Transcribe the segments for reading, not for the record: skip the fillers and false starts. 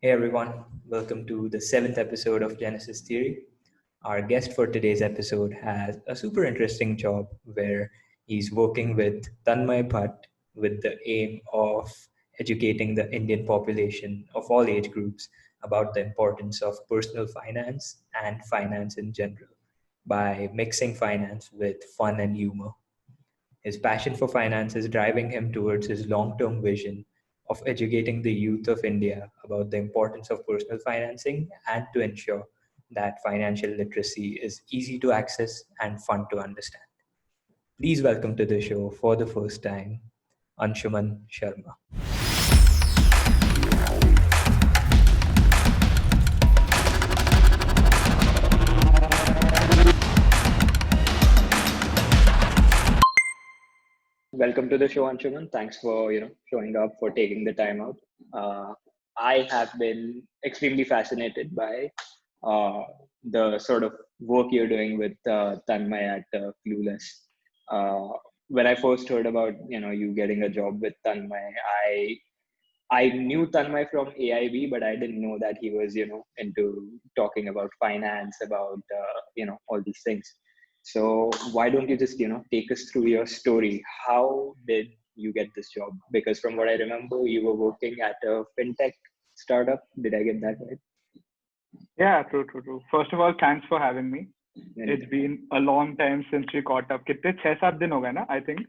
Hey everyone, welcome to the seventh episode of Genesis Theory. Our guest for today's episode has a super interesting job where he's working with Tanmay Bhatt with the aim of educating the Indian population of all age groups about the importance of personal finance and finance in general by mixing finance with fun and humor. His passion for finance is driving him towards his long term vision of educating the youth of India about the importance of personal financing and to ensure that financial literacy is easy to access and fun to understand. Please welcome to the show for the first time, Anshuman Sharma. Welcome to the show, Anshuman. Thanks for showing up, for taking the time out. Uh, I have been extremely fascinated by uh, the sort of work you're doing with Tanmay at Clueless. Uh, when I first heard about you getting a job with Tanmay, I knew Tanmay from AIB, but I didn't know that he was into talking about finance, about all these things. So why don't you just take us through your story? How did you get this job? Because from what I remember, you were working at a fintech startup. Did I get that right? Yeah, true. First of all, thanks for having me. It's Anything. been a long time since we caught up. कितने 6-7 दिन हो गए ना? I think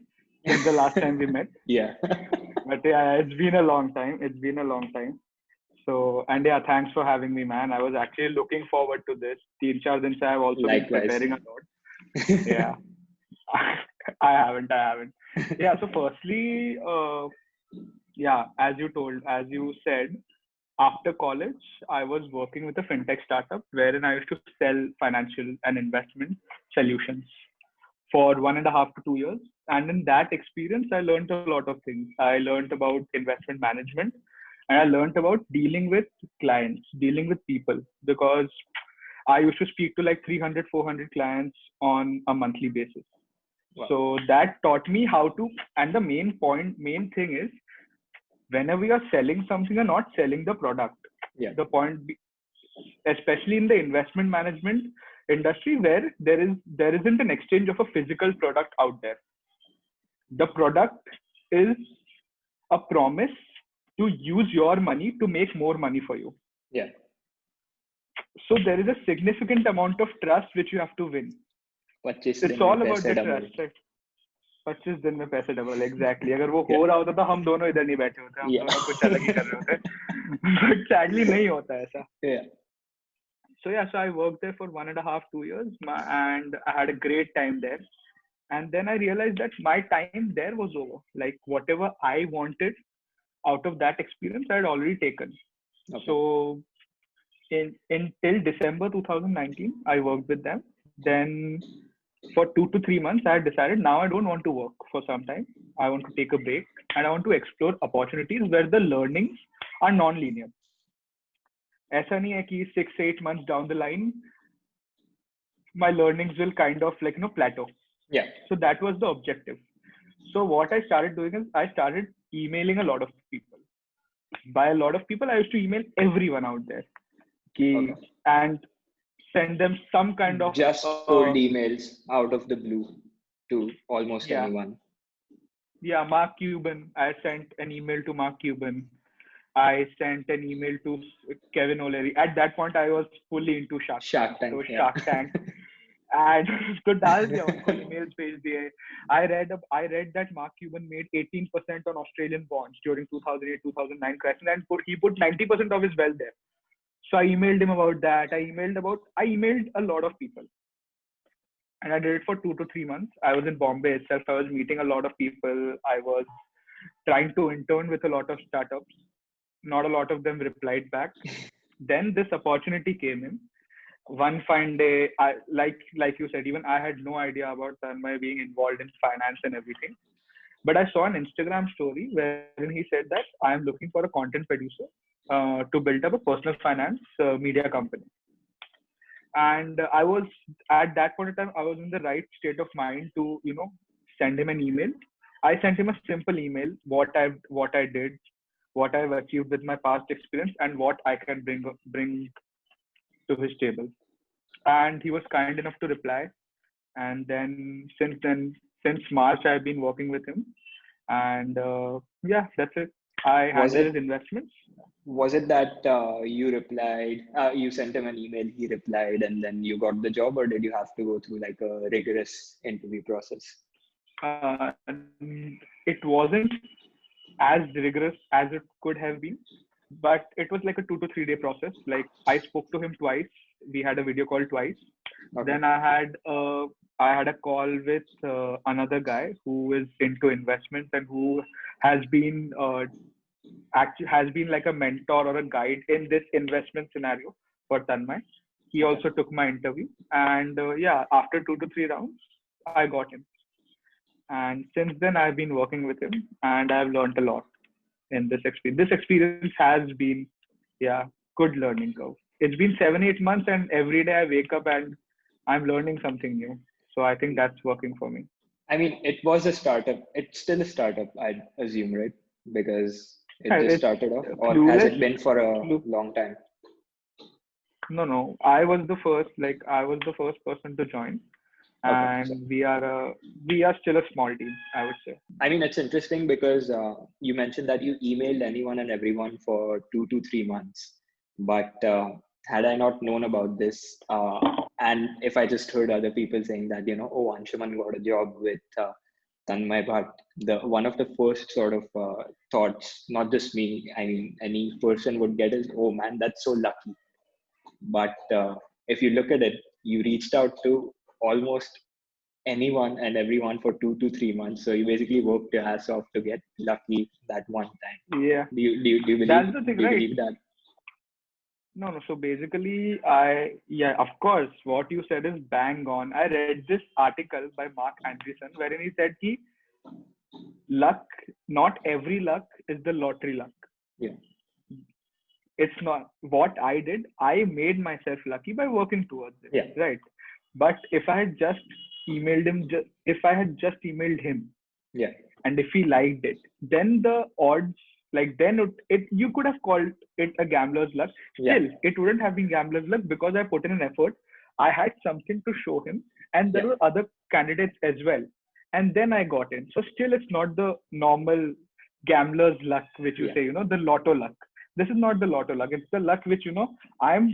since the last time we met. Yeah. But yeah, it's been a long time. So and yeah, thanks for having me, man. I was actually looking forward to this. 3-4 दिन से I have also been Likewise. preparing a lot. Yeah, I haven't. Yeah. So firstly, yeah, as you said, after college, I was working with a fintech startup wherein I used to sell financial and investment solutions for 1.5 to 2 years. And in that experience, I learned a lot of things. I learned about investment management and I learned about dealing with clients, dealing with people, because I used to speak to like 300, 400 clients on a monthly basis. Wow. So that taught me how to, and the main thing is whenever you are selling something, you're not selling the product. Yeah. The point, especially in the investment management industry, where there isn't an exchange of a physical product out there. The product is a promise to use your money to make more money for you. Yeah. So there is a significant amount of trust which you have to win. 25 It's दिन में all about पैसे the double. trust, right? 25 दिन में पैसे double exactly अगर वो हो Yeah. रहा होता तो हम दोनों इधर नहीं बैठे होते हम Yeah. दोनों कुछ अलग ही कर रहे होते बट सैडली नहीं होता ऐसा. Yeah. So yeah, so I worked there for 1.5 2 years and I had a great time there. And then I realized that my time there was over. Like whatever I wanted out of that experience I had already taken. Okay. So in till December 2019 I worked with them. Then for 2 to 3 months I had decided now I don't want to work for some time. I want to take a break and I want to explore opportunities where the learnings are non-linear. ऐसा नहीं है कि 6-8 months down the line my learnings will kind of like plateau. Yeah. So that was the objective. So what I started doing is I started emailing a lot of people. By a lot of people, I used to email everyone out there. Okay. And send them some kind of just cold emails out of the blue to almost yeah. anyone. Yeah, Mark Cuban. I sent an email to Mark Cuban. I sent an email to Kevin O'Leary. At that point, I was fully into Shark Tank. So Yeah. Shark Tank. And तो डाल दिया उनको emails भेज दिए. I read that Mark Cuban made 18% on Australian bonds during 2008-2009 crisis, and he put 90% of his wealth there. So I emailed him about that. I emailed a lot of people, and I did it for 2 to 3 months. I was in Bombay itself. I was meeting a lot of people. I was trying to intern with a lot of startups. Not a lot of them replied back. Then this opportunity came in. One fine day, like you said, even I had no idea about Tanmay being involved in finance and everything. But I saw an Instagram story wherein he said that I am looking for a content producer to build up a personal finance media company. And I was at that point in time, I was in the right state of mind to send him an email. I sent him a simple email, what I did, what I've achieved with my past experience, and what I can bring to his table. And he was kind enough to reply. And then, since March, I've been working with him. And yeah, that's it. I Was handle his it investments. was it that you replied, you sent him an email, he replied, and then you got the job, or did you have to go through like a rigorous interview process? Uh, it wasn't as rigorous as it could have been, but it was like a 2 to 3 day process. Like I spoke to him twice. We had a video call twice. Okay. Then I had a call with another guy who is into investments and who has been actually has been like a mentor or a guide in this investment scenario for Tanmay. He Okay. also took my interview, and yeah, after 2 to 3 rounds, I got him. And since then, I've been working with him, and I've learned a lot in this experience. This experience has been, yeah, good learning curve. It's been 7, 8 months, and every day I wake up and I'm learning something new. So I think that's working for me. I mean, it was a startup. It's still a startup, I'd assume, right? Because it Yeah, just it's started off, or has clueless. it been for a Clue. long time? No, no. I was the first person to join, Okay. So, and we are still a small team, I would say. I mean, it's interesting because you mentioned that you emailed anyone and everyone for 2 to 3 months. But had I not known about this, and if I just heard other people saying that, oh, Anshuman got a job with Tanmay Bhatt, the one of the first sort of thoughts, not just me, I mean, any person would get is, oh man, that's so lucky. But if you look at it, you reached out to almost anyone and everyone for 2 to 3 months. So you basically worked your ass off to get lucky that one time. Yeah, Do you believe that's the thing, do you right? believe that? No, no. So basically, yeah, of course, what you said is bang on. I read this article by Mark Andreessen wherein he said ki luck, not every luck is the lottery luck. Yeah. It's not what I did. I made myself lucky by working towards it, Yeah. right? But if I had just emailed him, if I had just emailed him, Yeah. and if he liked it, then the odds, like then it you could have called it a gambler's luck. Yeah. Still, it wouldn't have been gambler's luck because I put in an effort. I had something to show him, and there Yeah. were other candidates as well. And then I got in. So still, it's not the normal gambler's luck, which you Yeah. say, the lotto luck. This is not the lotto luck. It's the luck which, I'm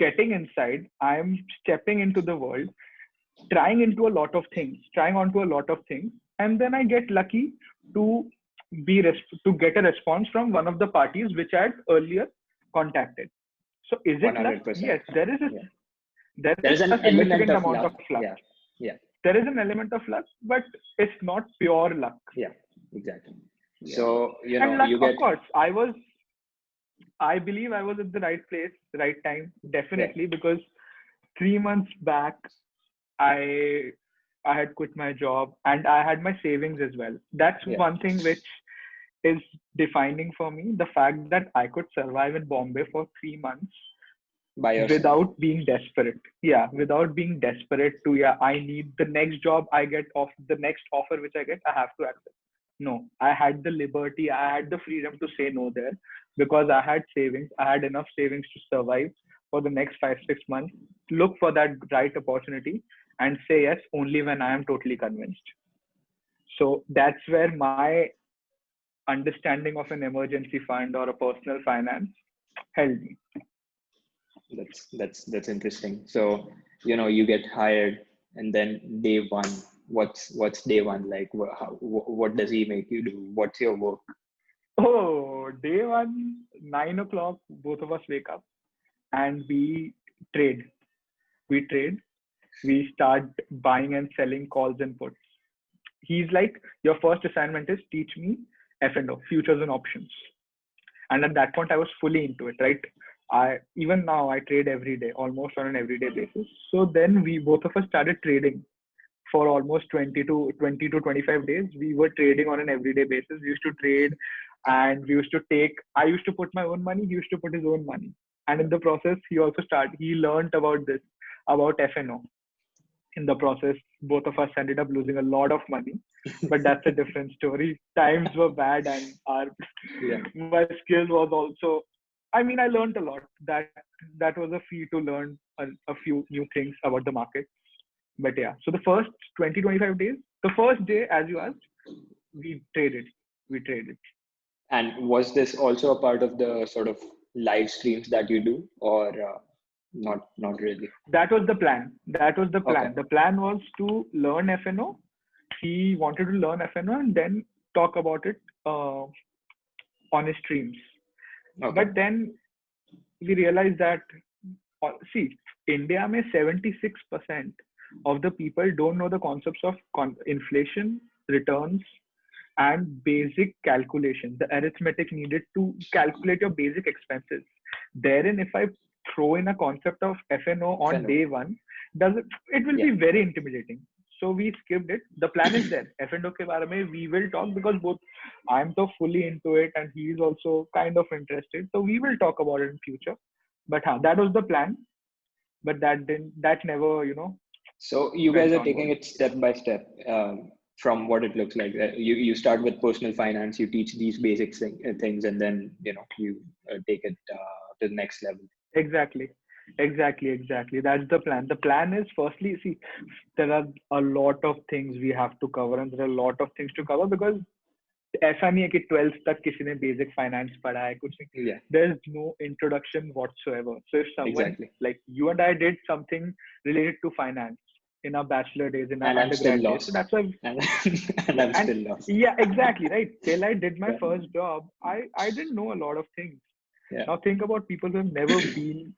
getting inside. I'm stepping into the world, trying onto a lot of things, and then I get lucky to to get a response from one of the parties which I had earlier contacted. So is it luck? 100%. Yes, there is Yeah. there There is is a an element significant of amount of luck. luck. Yeah. Yeah. There is an element of luck, but it's not pure luck. Yeah. Exactly. Yeah. So, And luck, you of get, course, I believe I was at the right place, right time, yeah. definitely, because 3 months back, I I had quit my job and I had my savings as well. That's Yeah. one thing which is defining for me. The fact that I could survive in Bombay for 3 months By yourself. without being desperate. Yeah, without being desperate to, yeah, I need the next job I get off the next offer which I get, I have to accept. No, I had the liberty, I had the freedom to say no there because I had savings. I had enough savings to survive for the next 5, 6 months, look for that right opportunity and say yes only when I am totally convinced. So that's where my understanding of an emergency fund or a personal finance held me. That's interesting. So, you get hired, and then day one, what's day one like? What does he make you do? What's your work? Oh, day one, 9 o'clock, both of us wake up and we trade. We trade. We start buying and selling calls and puts. He's like, your first assignment is teach me F&O, futures and options. And at that point, I was fully into it, right? Even now I trade every day, almost on an everyday basis. So then we both of us started trading for almost 20 to 25 days. We were trading on an everyday basis. We used to trade and I used to put my own money. He used to put his own money. And in the process, he learned about this, about F&O. In the process, both of us ended up losing a lot of money, but that's a different story. Times were bad, and Yeah. my skill was also. I mean, I learned a lot. That was a fee to learn a few new things about the market. But yeah, so the first 20-25 days, the first day, as you asked, we traded. We traded. And was this also a part of the sort of live streams that you do, or not really? That was the plan. That was the Okay. plan. The plan was to learn FNO. He wanted to learn FNO and then talk about it on his streams. Okay. But then we realized that, see, India mein 76% of the people don't know the concepts of inflation, returns, and basic calculation, the arithmetic needed to calculate your basic expenses. Therein, if I throw in a concept of FNO on FNO. day one, it will be very intimidating. So we skipped it. The plan is there. FNO ke baare mein we will talk, because both I'm so fully into it and he is also kind of interested. So we will talk about it in future. But that was the plan. But that never, So you guys went are taking onward. it step by step, from what it looks like. You start with personal finance, you teach these basic things, and then you take it to the next level. Exactly. That's the plan. The plan is, firstly, see, there are a lot of things we have to cover, and there are a lot of things to cover, because ऐसा नहीं है कि 12th तक किसी ने basic finance पढ़ा है, कुछ नहीं. Yeah, There's no introduction whatsoever. So if someone exactly. like you and I did something related to finance in our bachelor days, in our And I'm still undergrad days, so lost. that's why. And I'm still lost. Yeah, exactly, right. Till I did my Yeah. first job, I didn't know a lot of things. Yeah. Now think about people who have never been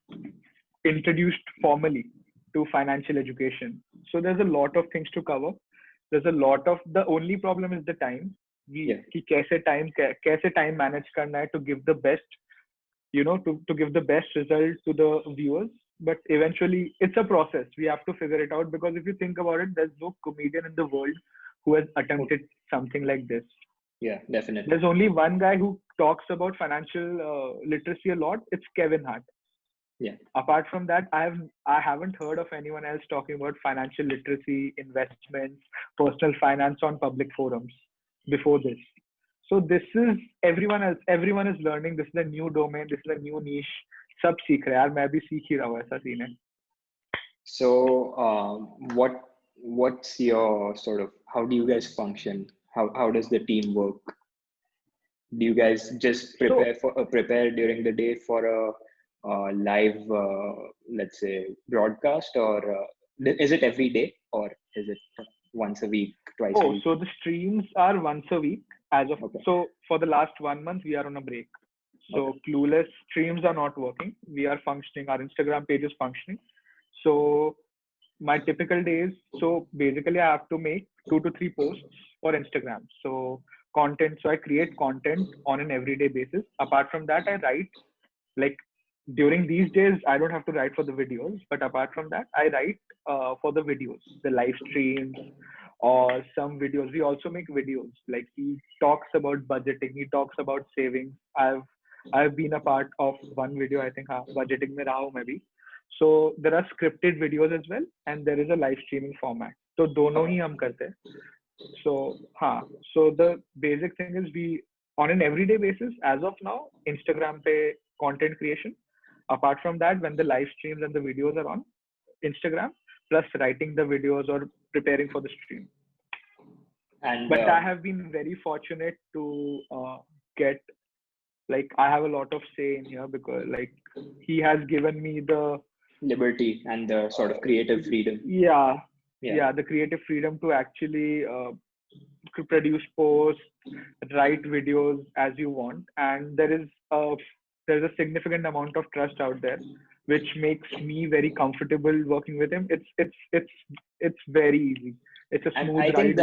introduced formally to financial education. So there's a lot of things to cover. There's a lot of, the only problem is the time. कि कैसे time manage करना है to give the best, to give the best result to the viewers. But eventually it's a process. We have to figure it out, because if you think about it, there's no comedian in the world who has attempted something like this. Yeah, definitely. There's only one guy who talks about financial literacy a lot. It's Kevin Hart. Yeah. Apart from that, I haven't heard of anyone else talking about financial literacy, investments, personal finance on public forums before this. So this is everyone else. Everyone is learning. This is a new domain. This is a new niche. सब सीख रहे हैं यार. मैं भी सीख ही रहा हूँ, ऐसा सीन है. So what's your sort of, how do you guys function? How does the team work? Do you guys just prepare during the day for a live, let's say, broadcast, or is it every day, or is it once a week, twice a week? So the streams are once a week as of. Okay. So for the last 1 month, we are on a break. So Clueless streams are not working. We are functioning. Our Instagram page is functioning. So my typical days. So basically, I have to make 2 to 3 posts for Instagram. So content. So I create content on an everyday basis. Apart from that, I write. Like during these days, I don't have to write for the videos. But apart from that, I write for the videos, the live streams, or some videos. We also make videos. Like he talks about budgeting. He talks about savings. I've been a part of one video, I think, budgeting mein raha hu main bhi. So there are scripted videos as well, and there is a live streaming format. So dono hi hum karte hain. So the basic thing is, we on an everyday basis as of now, Instagram pe content creation. Apart from that, when the live streams and the videos are on Instagram, plus writing the videos or preparing for the stream. But I have been very fortunate to get, like, I have a lot of say in here, because like he has given me the liberty and the sort of creative freedom. Yeah, the creative freedom to actually to produce posts, write videos as you want, and there's a significant amount of trust out there, which makes me very comfortable working with him. It's very easy. It's a smooth ride. I think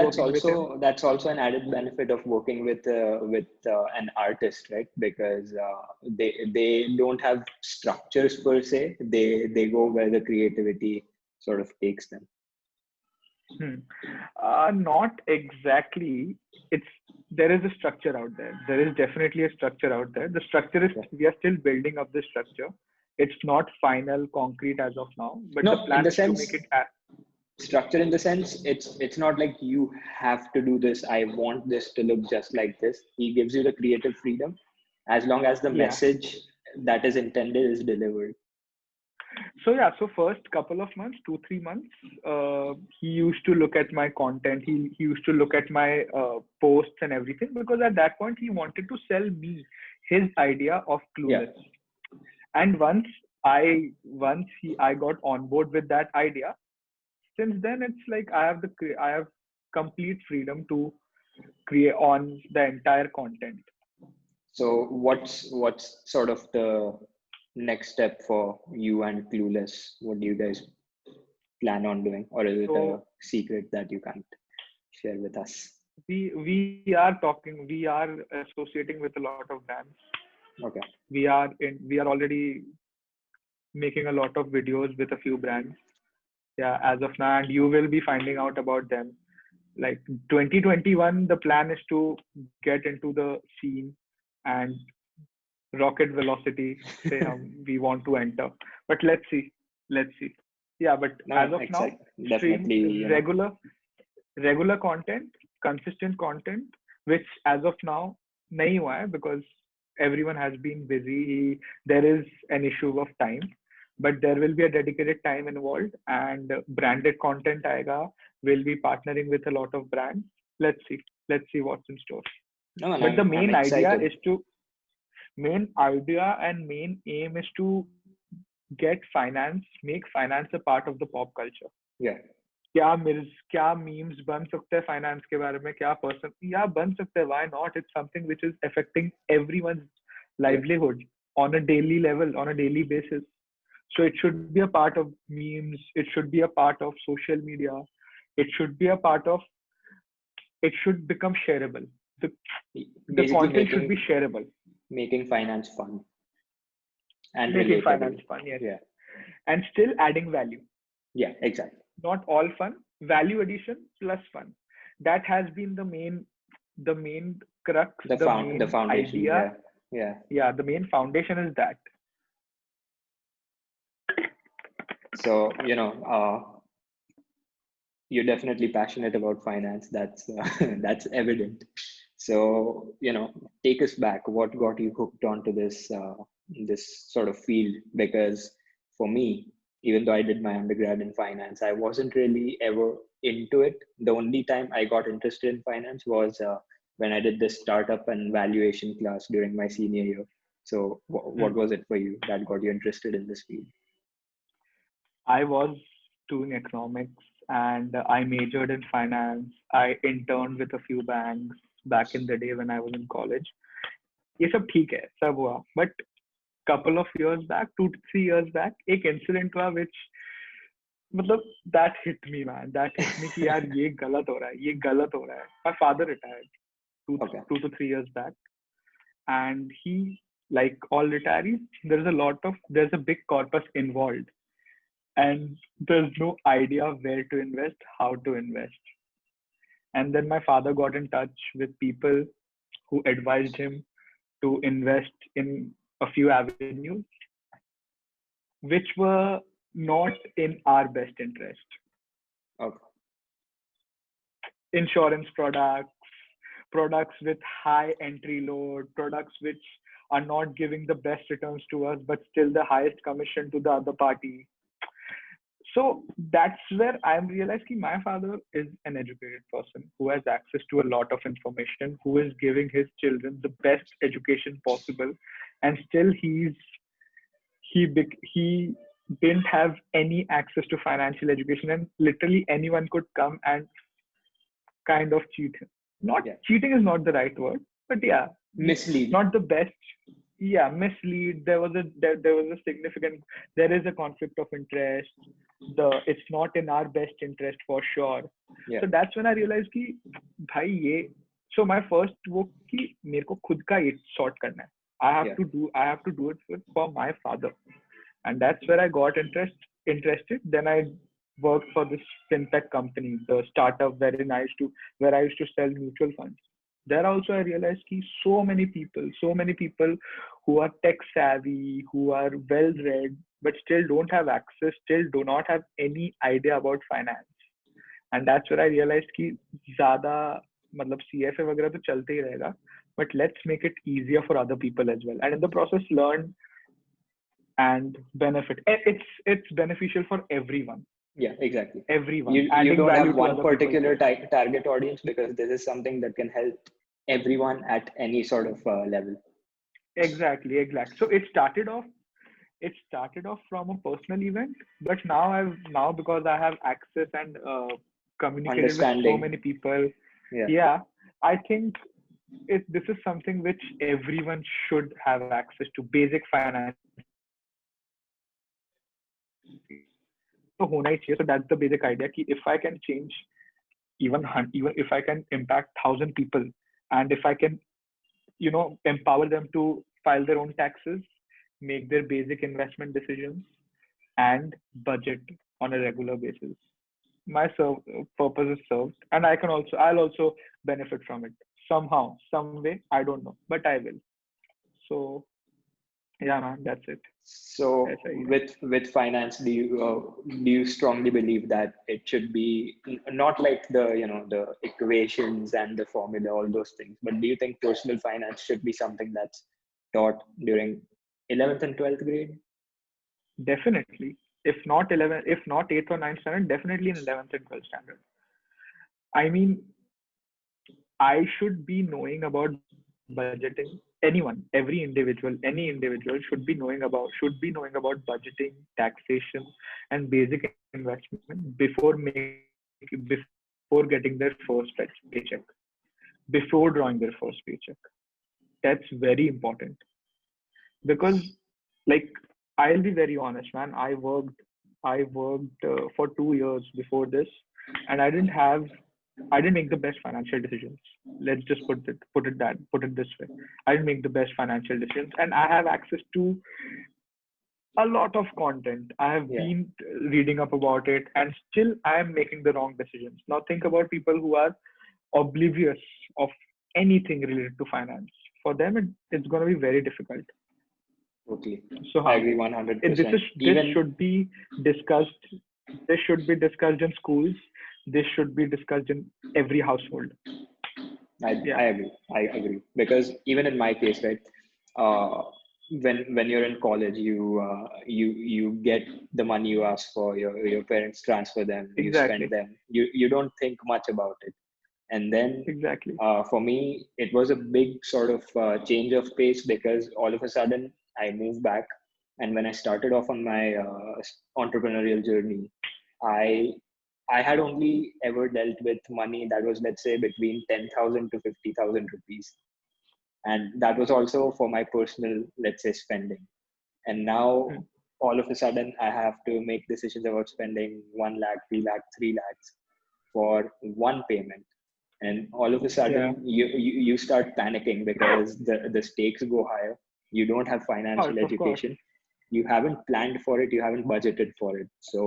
that's also an added benefit of working with an artist, right? Because they don't have structures per se. They go where the creativity sort of takes them. Not exactly. There is a structure out there. There is definitely a structure out there. The structure is, we are still building up the structure. It's not final, concrete as of now. But No, the plan in the is sense, to make it. structure in the sense it's not like you have to do this. I want this to look just like this. He gives you the creative freedom as long as the Yeah. message that is intended is delivered. So yeah, so first couple of months, 2-3 months, he used to look at my content. He used to look at my posts and everything, because at that point he wanted to sell me his idea of Yeah. Clueless. And once I got on board with that idea, since then it's like I have complete freedom to create on the entire content. So what's sort of the next step for you and Clueless? What do you guys plan on doing, or is it a So secret that you can't share with us? we are associating with a lot of brands. Okay. We are already making a lot of videos with a few brands. Yeah, as of now, and you will be finding out about them. Like 2021, the plan is to get into the scene and rocket velocity. Say we want to enter, but let's see. Yeah, but No, as of now, exactly. stream Definitely, regular content, consistent content, which as of now nahi hua hai, because everyone has been busy. There is an issue of time, but there will be a dedicated time involved, and branded content aega. We'll be partnering with a lot of brands. Let's see what's in store. no, and But the I'm excited. main idea and main aim is to make finance a part of the pop culture. Yeah. क्या memes बन सकते हैं finance के बारे में, क्या person या बन सकते हैं, why not? It's something which is affecting everyone's livelihood on a daily level, on a daily basis. So it should be a part of memes, it should be a part of social media, it should be a part of, it should become shareable. The Basically content should be shareable. making finance fun and Making relatable. finance fun, yes. Yeah. And still adding value. Yeah, exactly. Not all fun, value addition plus fun. That has been the main crux, The main foundation. idea. Yeah. Yeah, the main foundation is that. So, you're definitely passionate about finance. That's that's evident. So, take us back. What got you hooked onto this sort of field? Because for me, even though I did my undergrad in finance, I wasn't really ever into it. The only time I got interested in finance was when I did this startup and valuation class during my senior year. So, what was it for you that got you interested in this field? I was doing economics and I majored in finance. I interned with a few banks back in the day when I was in college. ये सब ठीक है, सब हुआ. But couple of years back, 2 to 3 years back, एक incident हुआ which मतलब that hit me, man. That hit me कि यार ये गलत हो रहा है, ये गलत हो रहा है. My father retired Okay. 2 to 3 years back, and he, like all retirees, there's a big corpus involved, and there's no idea where to invest, how to invest. And then my father got in touch with people who advised him to invest in a few avenues which were not in our best interest. Okay. Insurance products with high entry load, products which are not giving the best returns to us, but still the highest commission to the other party. So that's where I realized that my father is an educated person who has access to a lot of information, who is giving his children the best education possible, and still he didn't have any access to financial education, and literally anyone could come and kind of cheat him. Cheating is not the right word, but yeah, mislead. Not the best. Yeah, mislead. There is a conflict of interest. It's not in our best interest for sure. Yeah. So that's when I realized कि भाई ये. So my first वो कि मेरे को खुद का ये sort करना है. I have to do it for my father, and that's where I got interested. Then I worked for this fintech company, the startup where I used to sell mutual funds. There also I realized that so many people who are tech savvy, who are well read, but still don't have access, still do not have any idea about finance. And that's where I realized कि ज़्यादा मतलब CFA वगैरह तो चलते ही रहेगा, but let's make it easier for other people as well, and in the process learn and benefit. It's beneficial for everyone. Yeah, exactly. Everyone. You Adding don't value have to one other particular people's. target audience, because this is something that can help everyone at any sort of level. Exactly. So it started off from a personal event, but now because I have access and communicated with so many Understanding. people, Yeah. yeah, I think this is something which everyone should have access to. Basic finance तो होना ही चाहिए. So that's the basic idea कि if I can change even if I can impact 1,000 people, and if I can empower them to file their own taxes, make their basic investment decisions, and budget on a regular basis, my purpose is served, and I'll also benefit from it somehow, some way. I don't know, but I will. So yeah, man, that's it. So ऐसा ही है. with finance, do you strongly believe that it should be not like the the equations and the formula, all those things, but do you think personal finance should be something that's taught during 11th and 12th grade? Definitely. If not 8th or 9th standard, definitely in 11th and 12th standard. I mean, I should be knowing about budgeting. Any individual should be knowing about budgeting, taxation, and basic investment before getting their first paycheck, before drawing their first paycheck. That's very important, because, like, I'll be very honest, man. I worked for 2 years before this, and I didn't make the best financial decisions. Let's just put it this way. I didn't make the best financial decisions, and I have access to a lot of content. I have Yeah. been reading up about it, and still I am making the wrong decisions. Now think about people who are oblivious of anything related to finance. For them, it's going to be very difficult. Totally. So I how agree this 100%. should be discussed. This should be discussed in schools. This should be discussed in every household. I Yeah, agree because even in my case, right, uh, when you're in college, you get the money you ask for, your parents transfer them, you spend exactly, them, you don't think much about it. And then exactly. for me, it was a big sort of change of pace, because all of a sudden I moved back, and when I started off on my entrepreneurial journey, I I had only ever dealt with money that was, let's say, between 10,000 to 50,000 rupees, and that was also for my personal, let's say, spending. And now Hmm. all of a sudden I have to make decisions about spending 1 lakh, 3 lakh, 3 lakhs for one payment. And all of a Yeah. sudden you start panicking because the stakes go higher. You don't have Of course, financial of course. education, you haven't planned for it, you haven't budgeted for it. So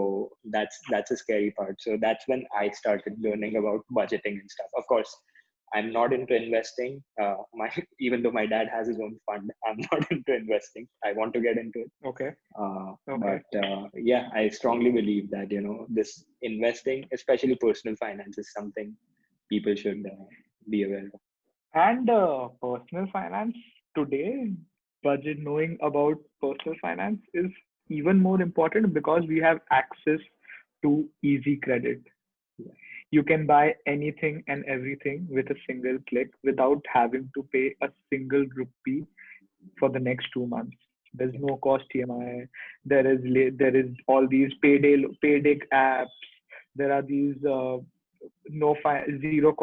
that's a scary part. So that's when I started learning about budgeting and stuff. Of course, I'm not into investing. My Even though my dad has his own fund, I'm not into investing. I want to get into it. Okay. Okay. But yeah, I strongly believe that this investing, especially personal finance, is something people should be aware of. And personal finance today, knowing about personal finance is even more important because we have access to easy credit. Yeah. You can buy anything and everything with a single click without having to pay a single rupee for the next 2 months. There's no cost EMI. There is all these payday apps. There are these zero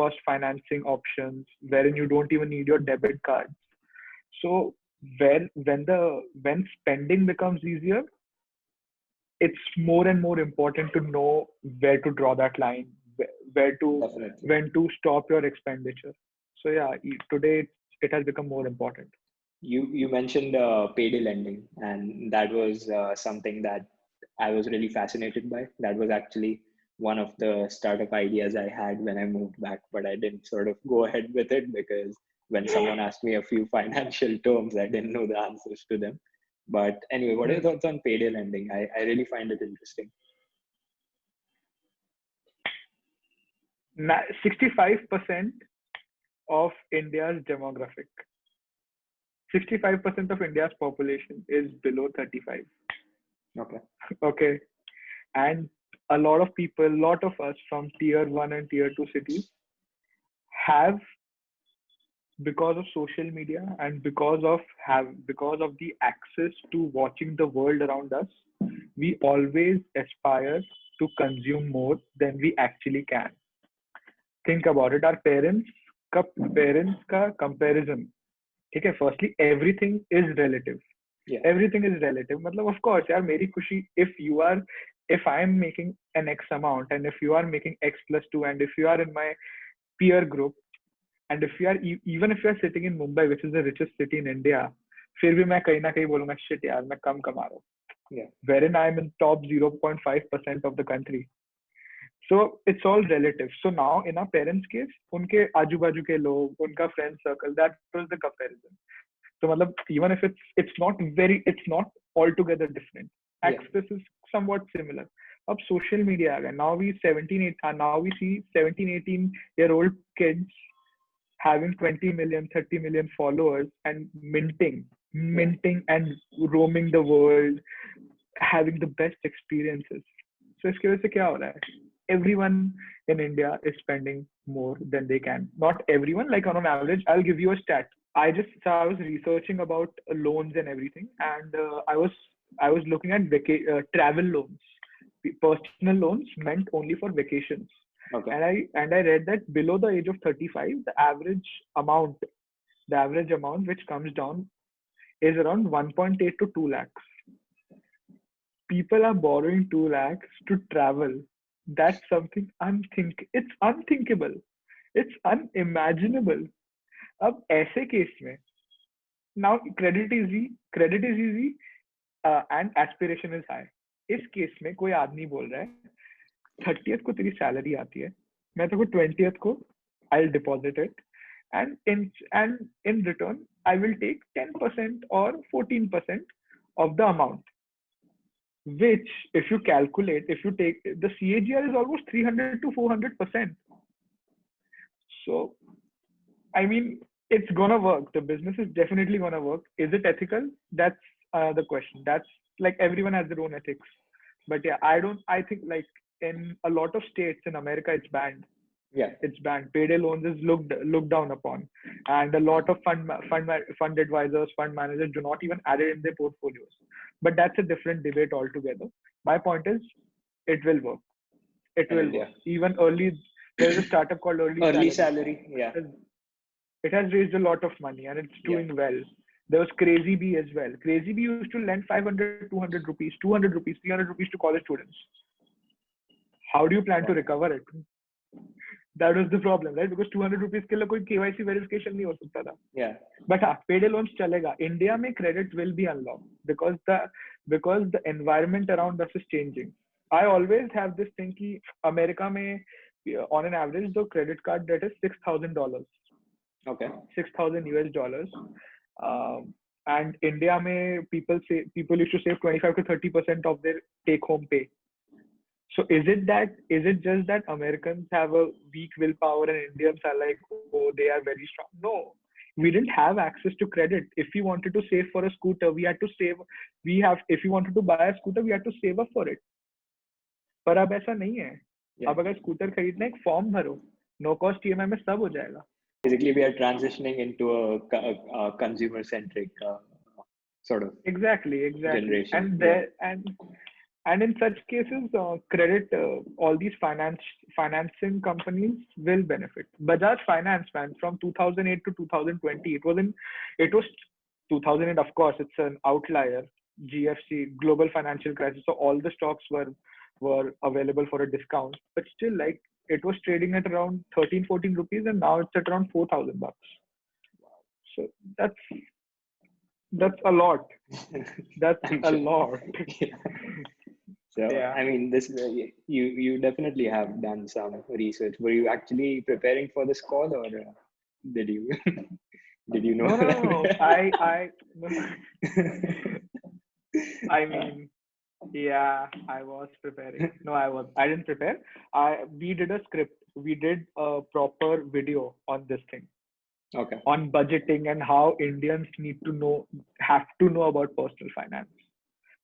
cost financing options wherein you don't even need your debit cards. So when spending becomes easier, it's more and more important to know where to draw that line, where to Definitely. when to stop your expenditure. So yeah, today it has become more important. You mentioned payday lending, and that was something that I was really fascinated by. That was actually one of the startup ideas I had when I moved back, but I didn't sort of go ahead with it because when someone asked me a few financial terms, I didn't know the answers to them. But anyway, what are your Hmm. thoughts on payday lending? I really find it interesting. 65% of India's demographic. 65% of India's population is below 35. Okay. Okay. And a lot of people, a lot of us from tier 1 and tier 2 cities have, because of social media and because of the access to watching the world around us, we always aspire to consume more than we actually can. Think about it. Our parents ka comparison. Okay, firstly, everything is relative. Yeah. Everything is relative. Matlab, of course, yaar, meri khushi, if I am making an X amount and if you are making X plus 2 and if you are in my peer group and if you are, even if you are sitting in Mumbai, which is the richest city in India, फिर भी मैं कहीं ना कहीं बोलूंगा shit यार मैं कम कमा रहा हूँ. Yeah. Wherein I am in top 0.5% of the country. So it's all relative. So now in our parents' case, उनके आजू बाजू के लोग, उनका friend circle, that was the comparison. So मतलब, even if it's not altogether different. Access is somewhat similar. अब social media आ गया. Now we see 17, 18-year-old kids having 20 million, 30 million followers and minting and roaming the world, having the best experiences. So इसकी वजह से क्या हो रहा है? Everyone in India is spending more than they can. Not everyone, like on an average. I'll give you a stat. I was researching about loans and everything, and I was looking at travel loans. Personal loans meant only for vacations. Okay. And I read that below the age of 35, the average amount which comes down is around 1.8 to 2 lakhs. People are borrowing 2 lakhs to travel. That's something it's unthinkable. It's unimaginable. अब ऐसे case में, now credit is easy and aspiration is high. इस case में कोई आदमी बोल रहा है 30th को तेरी सैलरी आती है, मैं तेरे को 20th को I'll deposit it and in return I will take 10% or 14% of the amount, which if you calculate, if you take the CAGR is almost 300 to 400%. So I mean, it's gonna work. The business is definitely gonna work. Is it ethical? That's the question. That's like everyone has their own ethics. But yeah, I think like in a lot of states in America, it's banned. Yeah. It's banned. Payday loans is looked down upon. And a lot of fund advisors, fund managers do not even add it in their portfolios. But that's a different debate altogether. My point is, it will work. It will work. Even there's a startup called Early Salary. Yeah. It has raised a lot of money and it's doing well. There was Crazy Bee as well. Crazy Bee used to lend 500, 200 rupees, 200 rupees, 300 rupees to college students. How do you plan to recover it? That was the problem, right? Because 200 rupees के लिए कोई KYC verification नहीं हो सकता था. Yeah. But payday loans चलेगा. India में credit will be unlocked because the environment around us is changing. I always have this thing कि America में on an average the credit card debt is $6,000. Okay. $6,000 US. And India mein people used to save 25 to 30% of their take home pay. So is it just that Americans have a weak willpower and Indians are like, oh, they are very strong? No, we didn't have access to credit. If we wanted to save for a scooter, we had to save. If we wanted to buy a scooter, we had to save up for it. पर अब ऐसा नहीं है. अब अगर scooter खरीदना है, एक फॉर्म भरो, नो कॉस्ट EMI में सब हो जाएगा. Basically, we are transitioning into a consumer-centric sort of exactly generation. And in such cases, credit all these financing companies will benefit. Bajaj Finance, man, from 2008 to 2020, it was 2008. Of course, it's an outlier. GFC, global financial crisis. So all the stocks were available for a discount, but still, like, it was trading at around 13, 14 rupees, and now it's at around $4,000. So that's a lot. That's a lot. So yeah. I mean, this you definitely have done some research. Were you actually preparing for this call, or did you know? No. I mean, yeah, I was preparing. No, I didn't prepare. We did a script. we did a proper video on this thing, Okay. on budgeting and how Indians have to know about personal finance.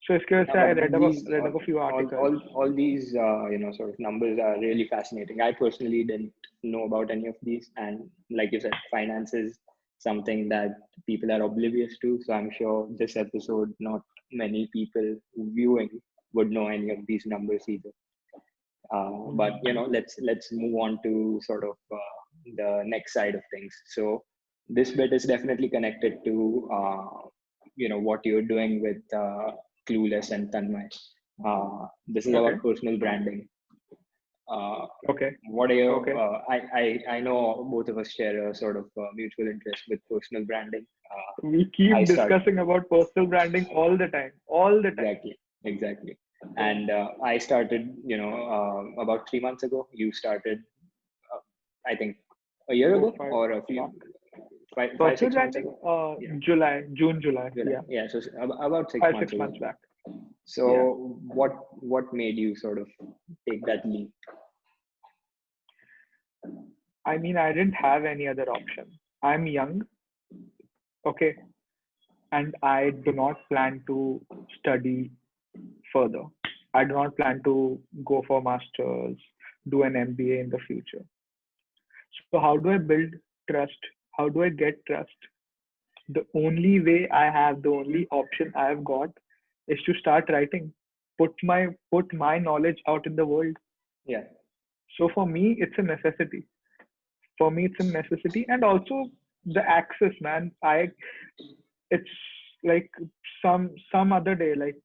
So इसके वजह Yeah, से I but read up a few articles. all these sort of numbers are really fascinating. I personally didn't know about any of these, and like you said, finance is something that people are oblivious to. So I'm sure this episode, not many people viewing would know any of these numbers either. But let's move on to sort of the next side of things. So this bit is definitely connected to what you're doing with Clueless and Tanmay. This is Okay. about personal branding. Okay. What are your? Okay. I know both of us share a sort of mutual interest with personal branding. We keep I start- discussing about personal branding all the time. Exactly. And I started, about 3 months ago. You started, I think, a year ago or a few, five, Personal 6 months branding, ago. Yeah. June, July. Yeah. So about 6 5, months 6 ago. months back. So what made you sort of take that leap? I mean, I didn't have any other option. I'm young, okay, and I do not plan to study further. I do not plan to go for masters, do an MBA in the future. So how do I build trust? How do I get trust? The only way I have, the only option I have got is to start writing, put my knowledge out in the world. Yeah. So for me, it's a necessity. And also the access, man. It's like some other day, like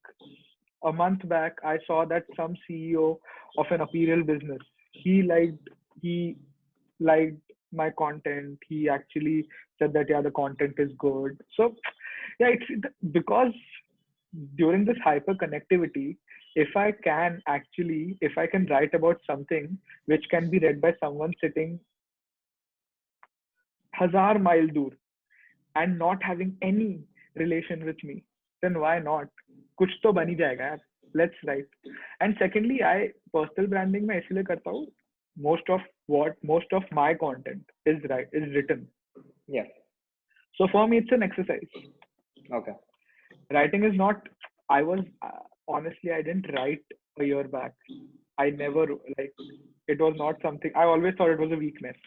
a month back, I saw that some CEO of an apparel business, he liked my content. He actually said that the content is good. So yeah, it's because during this hyper connectivity, if I can write about something which can be read by someone sitting 1,000 mile dur and not having any relation with me, then why not? कुछ तो बन ही जाएगा यार. Let's write. And secondly, I personal branding में इसलिए करता हूँ. Most of my content is written. Yeah. So for me, it's an exercise. Okay. Writing is not. Honestly, I didn't write a year back. I never it was not something. I always thought it was a weakness.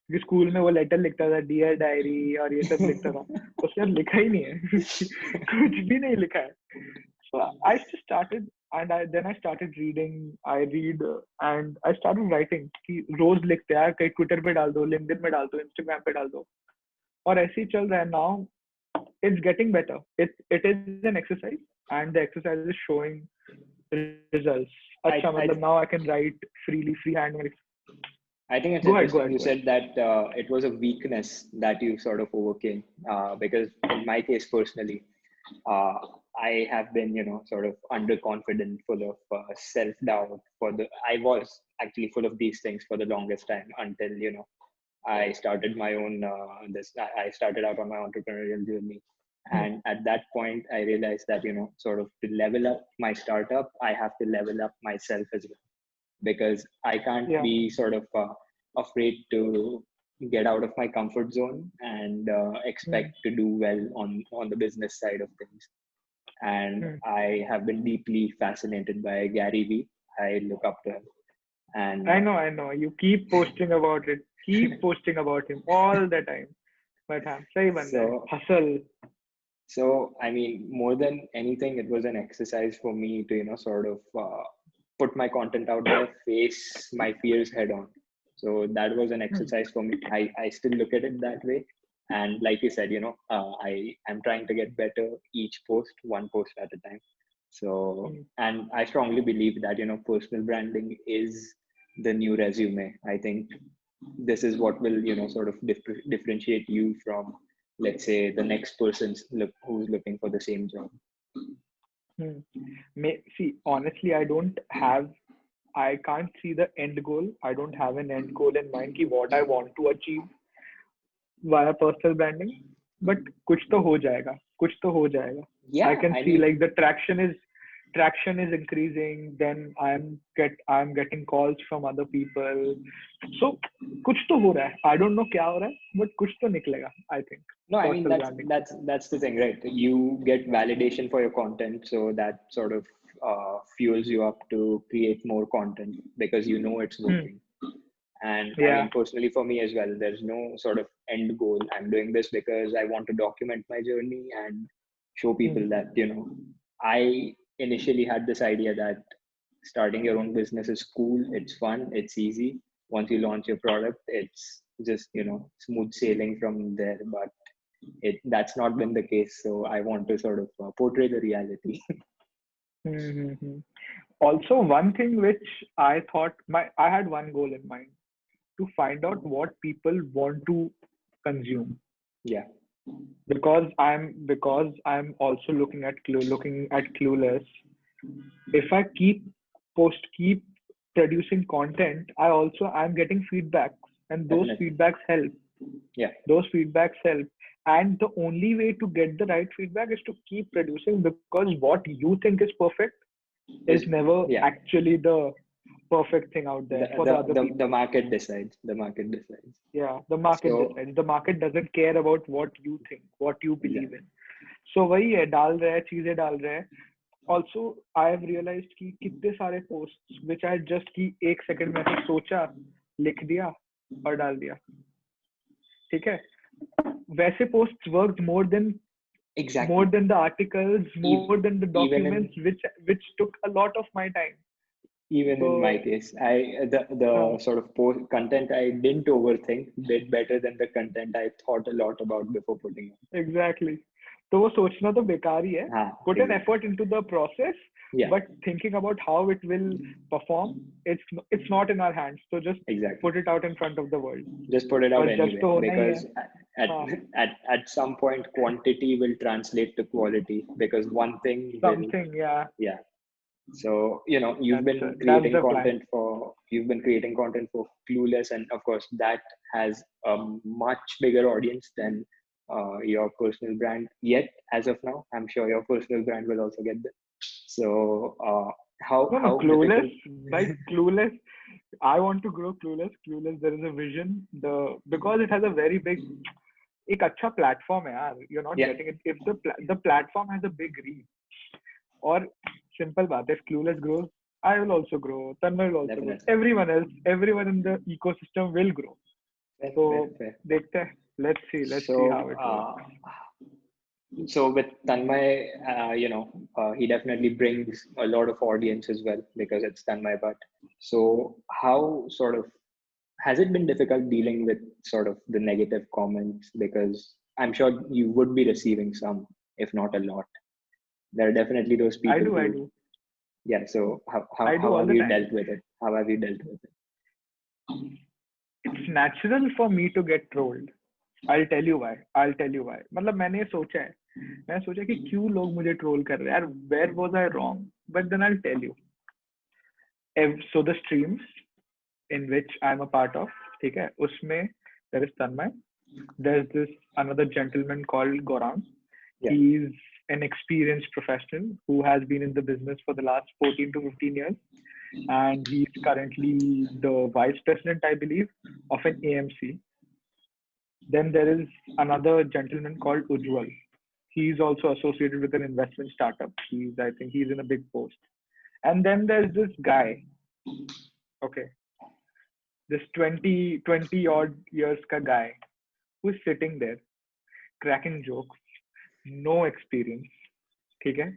क्योंकि school में वो letter लिखता था, dear diary और ये सब लिखता था, उसने लिखा ही नहीं है. कुछ भी नहीं लिखा है. So I just started, and then I started reading. I read and I started writing. कि रोज लिखते हैं, कहीं ट्विटर पे डाल दो, लिंक्डइन में डाल दो, इंस्टाग्राम पे डाल दो, और ऐसे ही चल रहा है. Now it's getting better. It is an exercise, and the exercise is showing results. अच्छा, मतलब now I can write freely, freehand. I think it's interesting you said that it was a weakness that you sort of overcame, because in my case personally, I have been, sort of underconfident, full of self-doubt. I was actually full of these things for the longest time until, I started my own, I started out on my entrepreneurial journey. And at that point, I realized that, sort of to level up my startup, I have to level up myself as well. Because I can't be sort of afraid to get out of my comfort zone and expect to do well on the business side of things. And I have been deeply fascinated by Gary Vee. I look up to him. And I know. You keep posting about it. Keep posting about him all the time. But sahi banda hai. Hustle. So, I mean, more than anything, it was an exercise for me to, sort of put my content out there, face my fears head on. So that was an exercise for me. I still look at it that way. And like you said, I am trying to get better each post, one post at a time. So, and I strongly believe that, personal branding is the new resume. I think this is what will, sort of differentiate you from, let's say, the next person who's looking for the same job. See, honestly, I can't see the end goal. I don't have an end goal in mind ki what I want to achieve via personal branding. But kuch to ho jayega. Yeah, I can see like the traction traction is increasing, then I'm getting calls from other people. So कुछ तो हो रहा है. I don't know क्या हो रहा है, but कुछ तो निकलेगा. I think No, I mean personal branding. that's the thing, right? You get validation for your content, so that sort of fuels you up to create more content because you know it's working. And I Yeah. mean, personally for me as well, there's no sort of end goal. I'm doing this because I want to document my journey and show people that, you know, I initially had this idea that starting your own business is cool, it's fun, it's easy. Once you launch your product, it's just, you know, smooth sailing from there. But that's not been the case. So I want to sort of portray the reality. Mm-hmm. Also, one thing which I thought I had one goal in mind, to find out what people want to consume. Yeah. Because I'm also looking at Clueless. If I keep producing content, I'm getting feedbacks, and those Definitely. feedbacks help. Yeah. Those feedbacks help. And the only way to get the right feedback is to keep producing, because what you think is perfect is never Yeah. actually the perfect thing out there for the other people. The market decides. The market decides. Yeah, the market decides. The market doesn't care about what you think, what you believe in. So वही है, डाल रहा है, चीजें डाल रहा है. Also, I have realized कि कितने सारे posts which I just कि एक second में ऐसे सोचा, लिख दिया और डाल दिया. ठीक है? वैसे posts worked more than the articles, more than the documents, which took a lot of my time. Even in my case, the sort of content I didn't overthink did better than the content I thought a lot about before putting it. Exactly. तो वो सोचना तो बेकार ही है. Put an effort into the process, but thinking about how it will perform, it's not in our hands. So just put it out in front of the world. Just put it out anyway, because at some point quantity will translate to quality, because one thing yeah. So, you know, you've been creating content for Clueless, and of course that has a much bigger audience than your personal brand yet as of now. I'm sure your personal brand will also get there. So how Clueless, like Clueless, I want to grow Clueless. There is a vision, because it has a very big, एक अच्छा platform है यार. You're not getting it if the platform has a big reach. Or simple बात, if Clueless grows, I will also grow. Tanmay will also grow. Everyone in the ecosystem will grow. So देखते हैं. Let's see how it works. So with Tanmay, you know, he definitely brings a lot of audience as well, because it's Tanmay Bhatt. So how sort of has it been difficult dealing with sort of the negative comments? Because I'm sure you would be receiving some, if not a lot. There are definitely those people. I do. Yeah. So how have you dealt with it? How have you dealt with it? It's natural for me to get trolled. I'll tell you why. मतलब मैंने सोचा कि क्यों लोग मुझे troll कर रहे हैं यार. Where was I wrong? But then I'll tell you. So the streams in which I'm a part of, ठीक है, उसमें there is Tanmay. There's this another gentleman called Gaurang. He's an experienced professional who has been in the business for the last 14 to 15 years. And he's currently the vice president, I believe, of an AMC. Then there is another gentleman called Ujjwal. He's also associated with an investment startup. I think he's in a big post. And then there's this guy. Okay. This 20 odd years ka guy who's sitting there cracking jokes. No experience. Okay?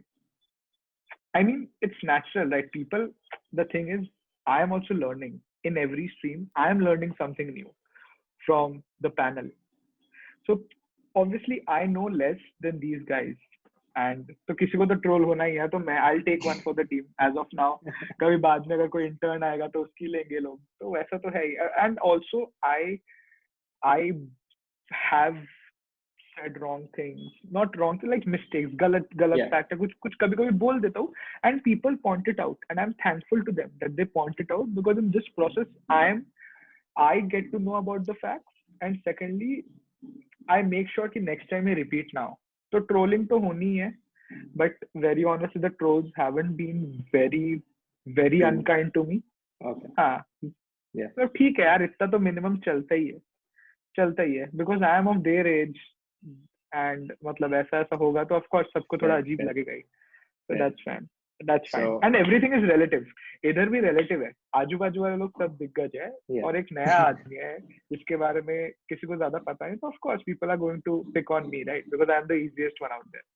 I mean, it's natural. Like people, the thing is, I am also learning. In every stream, I am learning something new from the panel. So obviously, I know less than these guys. And तो किसी को तो troll होना ही है, तो मैं I'll take one for the team as of now. कभी बाद में अगर कोई intern आएगा तो उसकी लेंगे लोग. तो वैसा तो है ही. And also I have said wrong things, not wrong, like mistakes, गलत fact है, कुछ कभी बोल देता हूँ, and people point it out, and I'm thankful to them that they point it out, because in this process I get to know about the facts, and secondly I make sure कि next time I repeat now. तो trolling तो होनी है, but very honestly, the trolls haven't been very True. unkind to me. Okay. हाँ, Yeah. तो ठीक है यार, इतना तो मिनिमम चलता ही है, because I am of their age, and मतलब ऐसा होगा तो of course सबको थोड़ा Fair, अजीब fair, लगेगा ही. So fair. that's fine. So- And everything is relative. इधर भी relative है, आजू बाजू वाले लोग सब दिग्गज है, Yeah. और एक नया आदमी है जिसके बारे में किसी को ज्यादा पता नहीं, तो of course people are going to pick on me, right? Because I am the easiest one out there,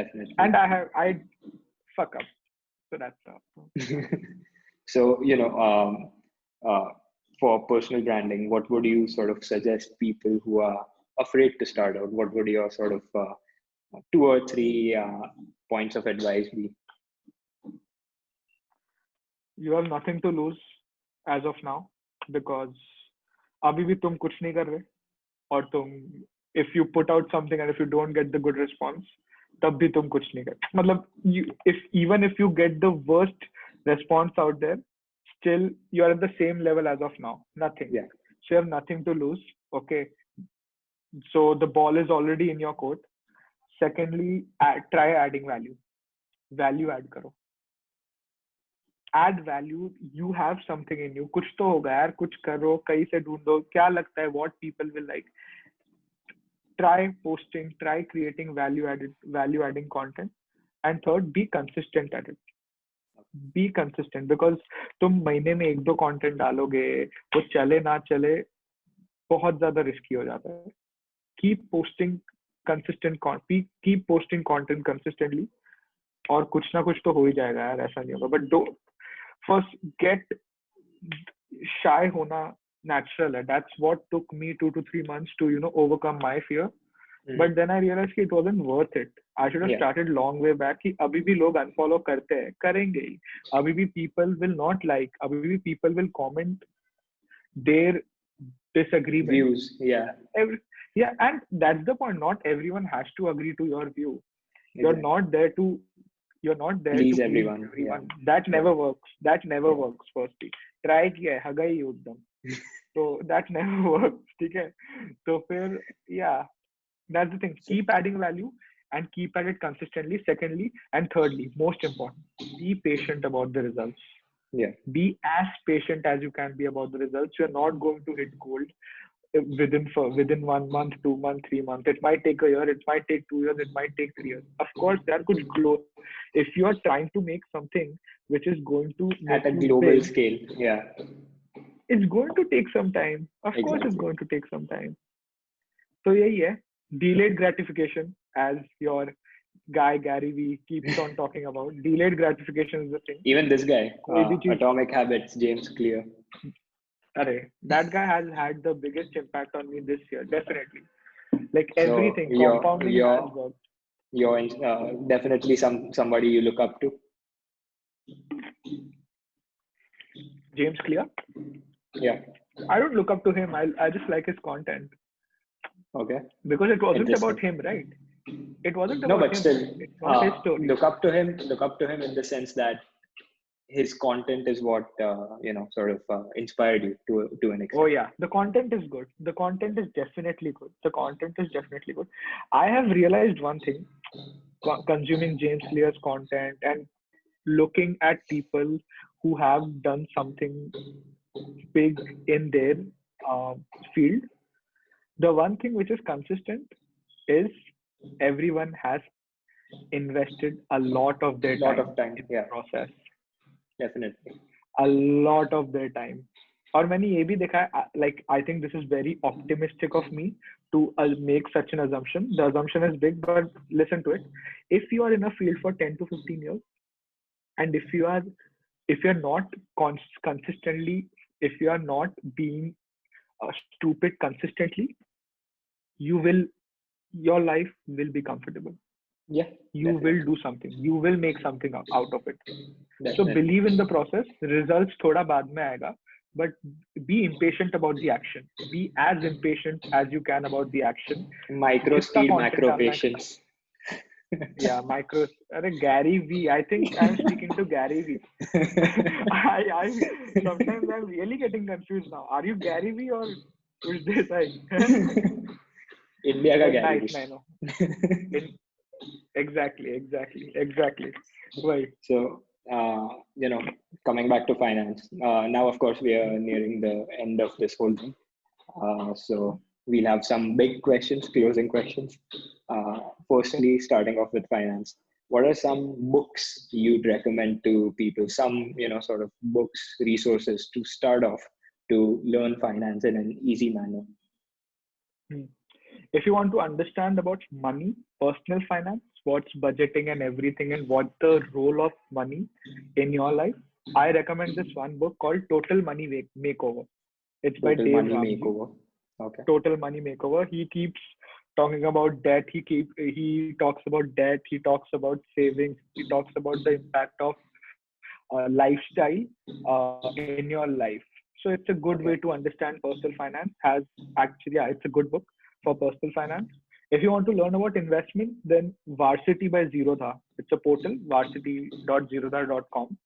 Definitely. and I fuck up, so that's all. So, for personal branding, what would you sort of suggest people who are afraid to start out? What would your sort of 2 or 3 points of advice be? You have nothing to lose as of now, because अभी भी तुम कुछ नहीं कर रहे, और तुम, if you put out something and if you don't get the good response, तब भी तुम कुछ नहीं कर, मतलब even if you get the worst response out there, still you are at the same level as of now, nothing. Yeah. So you have nothing to lose. Okay, so the ball is already in your court. Secondly, try adding value add करो, add value. You have something in you, कुछ तो होगा यार, कुछ करो, कहीं से ढूंढो, क्या लगता है what people will like. Try posting, try creating value adding content. And third, be consistent at it. Be consistent, because तुम महीने में 1-2 कंटेंट डालोगे, वो चले ना चले बहुत ज्यादा रिस्की हो जाता है. Keep posting keep posting content consistently, और कुछ ना कुछ तो हो ही जाएगा यार, ऐसा नहीं होगा. But don't first get shy होना natural है. That's what took me 2 to 3 months to overcome my fear. But then I realized कि it wasn't worth it. I should have Yeah. started long way back कि अभी भी लोग unfollow करते हैं, करेंगे ही. अभी भी people will not like, अभी भी people will comment their disagreement. Views, yeah. Yeah, and that's the point. Not everyone has to agree to your view. You're Exactly. not there to Please everyone, That never works. Firstly, try किया है, हगा ही एकदम. So that never works. ठीक है, तो फिर yeah, that's the thing. Keep adding value and keep at it consistently. Secondly, and thirdly, most important, be patient about the results. Yeah. Be as patient as you can be about the results. You're not going to hit gold within 1 month, 2 months, 3 months. It might take a year, it might take 2 years, it might take 3 years. Of course, there could glow. If you are trying to make something which is going to At a make you global big, scale, yeah. it's going to take some time. Of course, it's Exactly. going to take some time. So yeah, delayed gratification, as your guy Gary Vee keeps on talking about. Delayed gratification is the thing. Even this guy, कोई भी चीज, Atomic Habits, James Clear. that guy has had the biggest impact on me this year, definitely. Like So everything, you're- compounding you're- has worked. You're definitely somebody you look up to. James Clear? Yeah. I don't look up to him. I just like his content, Okay. because it wasn't Interesting. about him, right? It wasn't No, about but him. still, It's not his story. look up to him in the sense that his content is what sort of inspired you to an extent. Oh yeah, the content is good. The content is definitely good. I have realized one thing, consuming James Clear's content and looking at people who have done something big in their field. The one thing which is consistent is everyone has invested a lot of their time, in yeah. the process. Definitely. A lot of their time. और मैंने ये भी देखा है, like I think this is very optimistic of me to make such an assumption. The assumption is big, but listen to it. If you are in a field for 10 to 15 years, and if you're not consistently, if you are not being stupid consistently, your life will be comfortable. Yeah. You will do something. You will make something out of it. Definitely. So believe in the process. Results थोड़ा बाद में आएगा, but be impatient about the action. Be as impatient as you can about the action. Micro जितना speed, content macro डालना है- patience. Yeah, micro. Gary Vee. I think I'm speaking to Gary Vee. I sometimes I'm really getting confused now. Are you Gary Vee or is this like? India का But Gary nice, Vee. I know. Exactly. Right. So, coming back to finance, now, of course, we are nearing the end of this whole thing. So, we'll have some big questions, closing questions. Okay. Firstly, starting off with finance, what are some books you'd recommend to people? Some, sort of books, resources to start off to learn finance in an easy manner. Hmm. If you want to understand about money, personal finance, what's budgeting and everything, and what the role of money in your life, I recommend this one book called Total Money Makeover. It's by Total Dave Money Ramsey. Makeover. Okay. Total Money Makeover. He keeps talking about debt. He talks about debt. He talks about savings. He talks about the impact of lifestyle in your life. So it's a good way to Okay. understand personal finance. Has actually, yeah, it's a good book for personal finance. If you want to learn about investment, then Varsity by Zerodha. It's a portal, varsity.zerodha.com,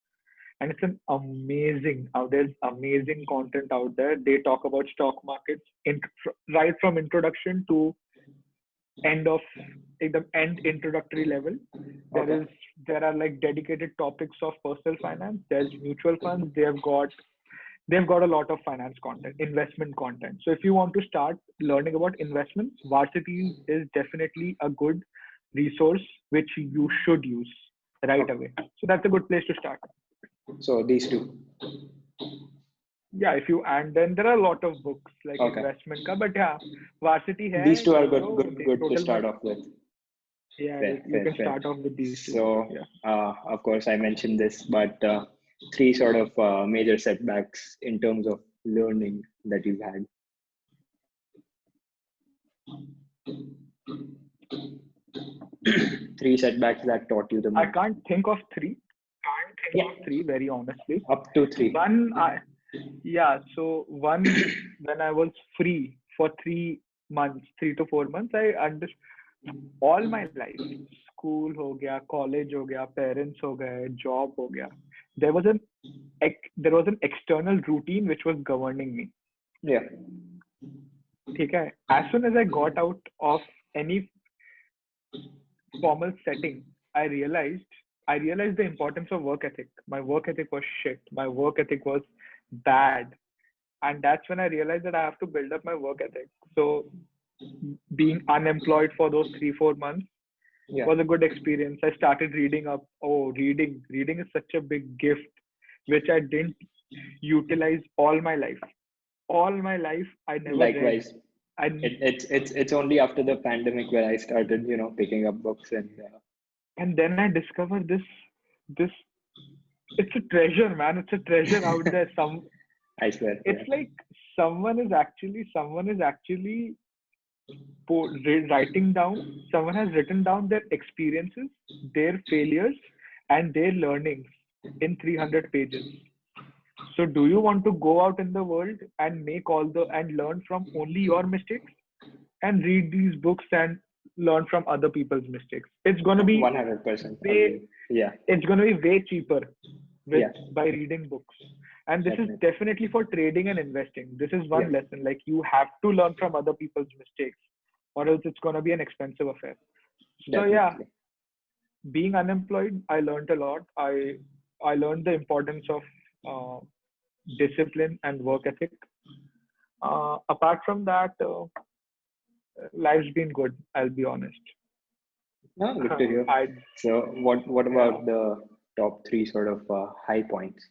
and it's an amazing. There's amazing content out there. They talk about stock markets, right from introduction to end of like the end introductory level. There Okay. is there are like dedicated topics of personal finance. There's mutual funds. They've got a lot of finance content, investment content. So if you want to start learning about investments, Varsity is definitely a good resource which you should use right Okay. away. So that's a good place to start. So these two. Yeah, if you and then there are a lot of books like Okay. investment ka, but yeah, Varsity These hai, two are dekh good, lo, good, good to total start money. off with. Yeah, Fair, you fair, can fair. start off with these two. So, Yeah. of course, I mentioned this, but three sort of major setbacks in terms of learning that you've had. Three setbacks that taught you the I most. can't think of three. Can't think Yeah, of three, very honestly. up to three. One, yeah, so one, when I was free for 3 months, 3 to 4 months, I understood all my life. School हो गया, college हो गया, parents हो गए, job हो गया. There was an there was an external routine which was governing me. Yeah, ठीक है? As soon as I got out of any formal setting, I realized the importance of work ethic. My work ethic was shit. My work ethic was bad. And that's when I realized that I have to build up my work ethic. So being unemployed for those 3 4 months yeah, was a good experience. I started reading up. Oh, reading is such a big gift, which I didn't utilize all my life. All my life, I never read. likewise. I It's only after the pandemic where I started, picking up books and and then I discovered this. It's a treasure, man. It's a treasure out there. I swear, It's yeah, like someone is actually writing down. Someone has written down their experiences, their failures, and their learnings in 300 pages. So do you want to go out in the world and make all the and learn from only your mistakes, and read these books and learn from other people's mistakes? 100% agree. Yeah, It's going to be way cheaper with yeah, by reading books. And this is definitely, definitely for trading and investing. This is yeah, one lesson. Like, you have to learn from other people's mistakes, or else it's going to be an expensive affair. So yeah, definitely. being unemployed, I learned a lot. I learned the importance of uh, discipline and work ethic. Apart from that, life's been good. I'll be honest. No, good to hear. I So, what Yeah. about the top three sort of high points?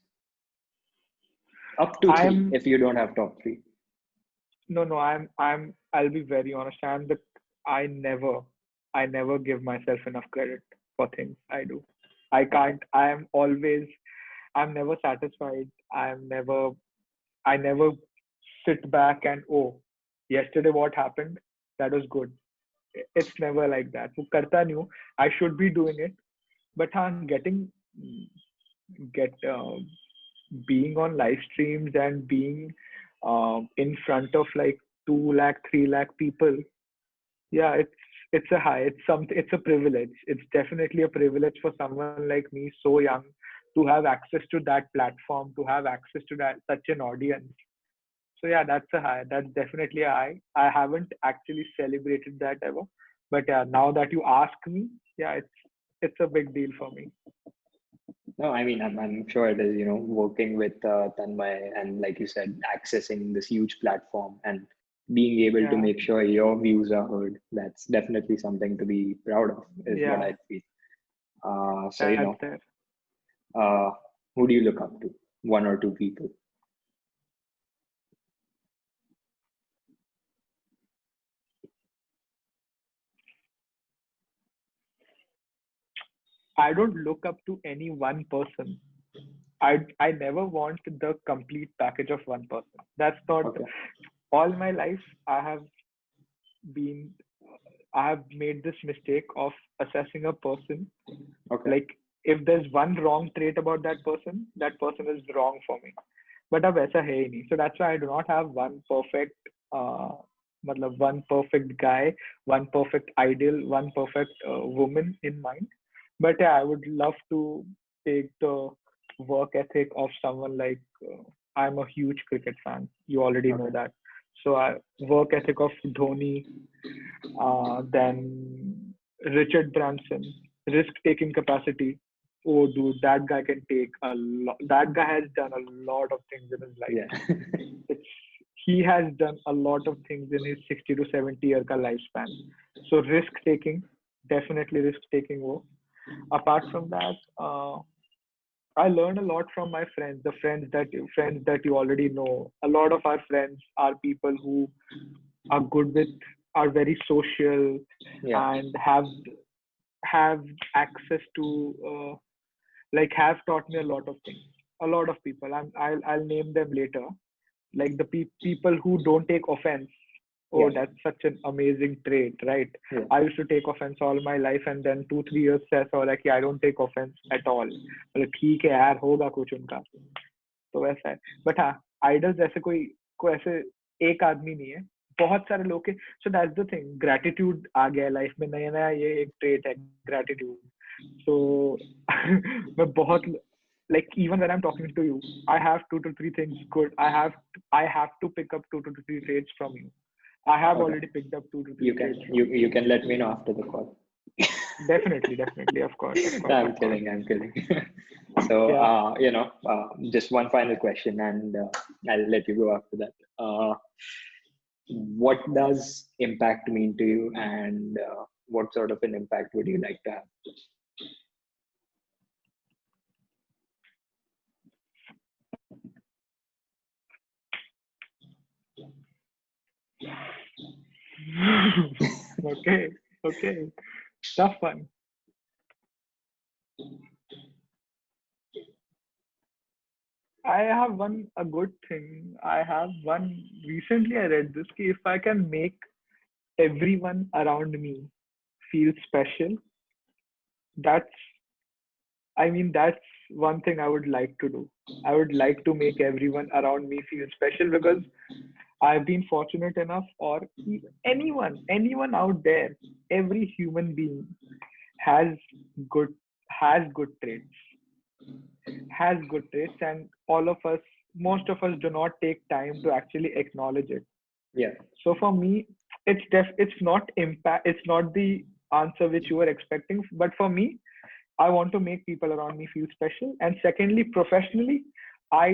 Up to three, I'm if you don't have top three. no no I'll be very honest. I never I never give myself enough credit for things I do. I can't. I'm never satisfied. I never sit back and, oh, yesterday what happened? That was good. It's never like that. वो करता नहीं हूँ. I should be doing it, but हाँ, get being on live streams and being in front of like 2 lakh 3 lakh people, yeah, it's a high, it's a privilege. It's definitely a privilege for someone like me, so young, to have access to that platform, to have access to that such an audience. So yeah, that's a high. That's definitely a high. I haven't actually celebrated that ever, but yeah, now that you ask me, yeah, it's a big deal for me. No, I mean, I'm sure it is, working with Tanmay and, like you said, accessing this huge platform and being able to Yeah, make sure your views are heard. That's definitely something to be proud of, is what yeah, I feel. So, that's there. uh, who do you look up to? One or two people? I don't look up to any one person. I never want the complete package of one person. That's not Okay. all my life. Been I have made this mistake of assessing a person. Okay. Like if there's one wrong trait about that person is wrong for me. But अब ऐसा है ही नहीं. So that's why I do not have one perfect मतलब one perfect guy, one perfect ideal, one perfect woman in mind. But yeah, I would love to take the work ethic of someone like I'm a huge cricket fan. You already know Okay. that. So I work ethic of Dhoni, then Richard Branson, risk taking capacity. Oh, dude, that guy can take a lot. That guy has done a lot of things in his life. Yeah. It's he has done a lot of things in his 60 to 70 year ka lifespan. So risk taking, definitely risk taking. Apart from that, I learned a lot from my friends, the friends that you already know. A lot of our friends are people who are good with, are very social, Yeah. and have access to have taught me a lot of things. A lot of people. I'll name them later. Like the people who don't take offense. Oh, Yeah. that's such an amazing trait, right? Yeah. I used to take offense all my life, and then 2 3 years से ऐसा हो रहा है कि I don't take offense at all. मतलब ठीक है यार, होगा कुछ उनका, तो वैसा है. बट हाँ, आइडल्स ऐसे कोई ऐसे एक आदमी नहीं है, बहुत सारे लोग के. So that's the thing, gratitude आ गया लाइफ में, नया नया ये एक ट्रेट है, ग्रैटिट्यूड. सो मैं बहुत like even when I'm talking to you, I have 2 to 3 things good. I have to pick up 2 to 3 traits from you. I have Okay. already picked up 2 to 3 You can traits. you can let me know after the call. Definitely, of course, I'm of course. kidding. I'm kidding. So, Yeah. just one final question, and I'll let you go after that. What does impact mean to you, and what sort of an impact would you like to have? Okay. Tough one. I have a good thing. I have one. Recently, I read this. If I can make everyone around me feel special, that's. That's one thing I would like to do. I would like to make everyone around me feel special because I've been fortunate enough, or anyone out there, every human being has good good traits, and all of us, most of us, do not take time to actually acknowledge it. Yeah. So for me, it's not impact. It's not the answer which you were expecting, but for me, I want to make people around me feel special. And secondly, professionally, I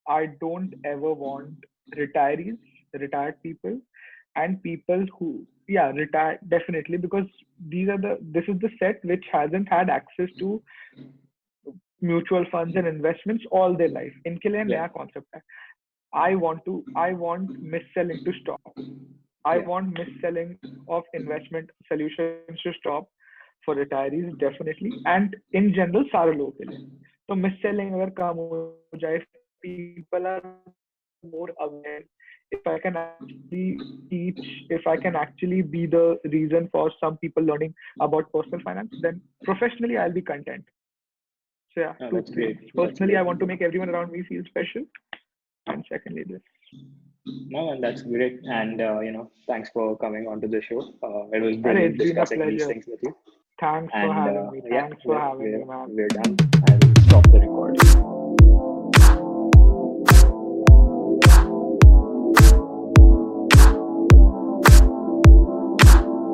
I don't ever want retirees, retired people, and people who, yeah, retire definitely, because this is the set which hasn't had access to mutual funds and investments all their life. इनके लिए Yeah. नया concept है. I want mis-selling to stop. I Yeah. want mis-selling of investment solutions to stop for retirees, definitely, and in general सारे लोगों के लिए. तो mis-selling अगर कम हो जाए, people are more aware. If I can actually teach, if I can actually be the reason for some people learning about personal finance, then professionally I'll be content. So yeah, Oh, two that's things. great. That's Personally, I great. want to make everyone around me feel special, and secondly, this. No, and that's great. And thanks for coming onto the show. It was Arey, brilliant it's been a discussing these pleasure. things with you. Thanks for And having me. yeah, Thanks for having me, man. we're done. I will stop the